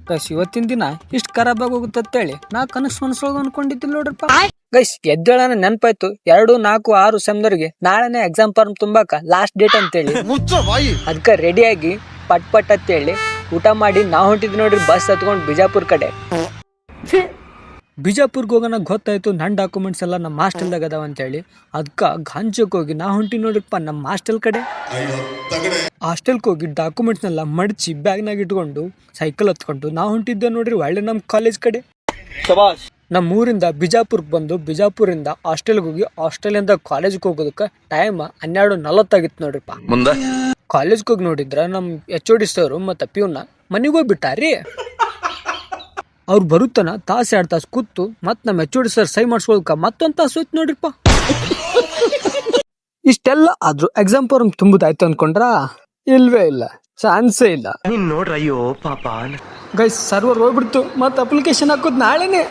Guys ಇವತ್ತಿನ ದಿನ ಇಷ್ಟು ಖರಾಬ್ ಆಗೋಗುತ್ತೆ ಅಂತೇಳಿ ನಾ ಕನಸು ಮನಸ್ಸೊಳಗೆ ಅನ್ಕೊಂಡಿದ್ದಿಲ್ಲ ನೋಡ್ರಪ್ಪ. ಗೈಸ್ ಎದ್ದೇಳನ ನೆನಪಾಯ್ತು 2, 4, 6 ಸೆಮ್ದವ್ರಿಗೆ ನಾಳೆನೆ ಎಕ್ಸಾಮ್ ಫಾರ್ಮ್ ತುಂಬಾಕ ಲಾಸ್ಟ್ ಡೇಟ್ ಅಂತೇಳಿ ಅದಕ್ಕೆ ರೆಡಿಯಾಗಿ ಪಟ್ ಪಟ್ ಅಂತೇಳಿ ಊಟ ಮಾಡಿ ನಾವು ಹೊಂಟಿದ್ವಿ ನೋಡ್ರಿ ಬಸ್ ಹತ್ಕೊಂಡು ಬಿಜಾಪುರ್ ಕಡೆ. ಬಿಜಾಪುರ್ಗೆ ಹೋಗೋಣ ಗೊತ್ತಾಯ್ತು ನನ್ನ ಡಾಕ್ಯುಮೆಂಟ್ಸ್ ಎಲ್ಲ ನಮ್ಮ ಹಾಸ್ಟೆಲ್ದಾಗ ಅದಾವ ಅಂತೇಳಿ ಅದಕ್ಕೆ ಗಾಂಜಕ್ಕೆ ಹೋಗಿ ನಾ ಹೊಂಟಿ ನೋಡ್ರಿಪ್ಪ ನಮ್ಮ ಹಾಸ್ಟೆಲ್ ಕಡೆ. ಹಾಸ್ಟೆಲ್ಗೆ ಹೋಗಿ ಡಾಕ್ಯುಮೆಂಟ್ಸ್ನೆಲ್ಲ ಮಡಚಿ ಬ್ಯಾಗ್ನಾಗ ಇಟ್ಕೊಂಡು ಸೈಕಲ್ ಹತ್ಕೊಂಡು ನಾವು ಹೊಂಟಿದ್ದೆ ನೋಡ್ರಿ ಒಳ್ಳೆ ನಮ್ಮ ಕಾಲೇಜ್ ಕಡೆ. ನಮ್ಮ ಊರಿಂದ ಬಿಜಾಪುರ್ಗೆ ಬಂದು ಬಿಜಾಪುರಿಂದ ಹಾಸ್ಟೆಲ್ಗೆ ಹೋಗಿ ಹಾಸ್ಟೆಲಿಂದ ಕಾಲೇಜ್ಗೆ ಹೋಗೋದಕ್ಕೆ ಟೈಮ್ 12:40 ಆಗಿತ್ತು ನೋಡ್ರಿಪ್ಪ. ಕಾಲೇಜ್ಗೆ ಹೋಗಿ ನೋಡಿದ್ರ ನಮ್ಮ HOD ಸರ್ ಮತ್ತು ಪ್ಯೂನ್ನ ಮನೆಗೆ ಹೋಗ್ಬಿಟ್ಟಾರಿ. ಅವ್ರು ಬರುತ್ತಾನ ತಾಸು 2 ತಾಸು ಕೂತು ಮತ್ತು ನಮ್ಮ HOD ಸರ್ ಸೈ ಮಾಡಿಸ್ಕೊಳ್ಕ ಮತ್ತೊಂದು ತಾಸು ಹೋಯ್ತು ನೋಡ್ರಿಪ್ಪ. ಇಷ್ಟೆಲ್ಲ ಆದ್ರೂ ಎಕ್ಸಾಮ್ ಫಾರ್ಮ್ ತುಂಬುದಾಯ್ತು ಅನ್ಕೊಂಡ್ರ ಇಲ್ವೇ ಇಲ್ಲ, ಚಾನ್ಸೇ ಇಲ್ಲ. ನೋಡ್ರ ಅಯ್ಯೋ ಪಾಪ ಗೈಸ್ ಸರ್ವರ್ ಹೋಗ್ಬಿಡ್ತು ಮತ್ತೆ ಅಪ್ಲಿಕೇಶನ್ ಹಾಕೋದು ನಾಳೆನೆ.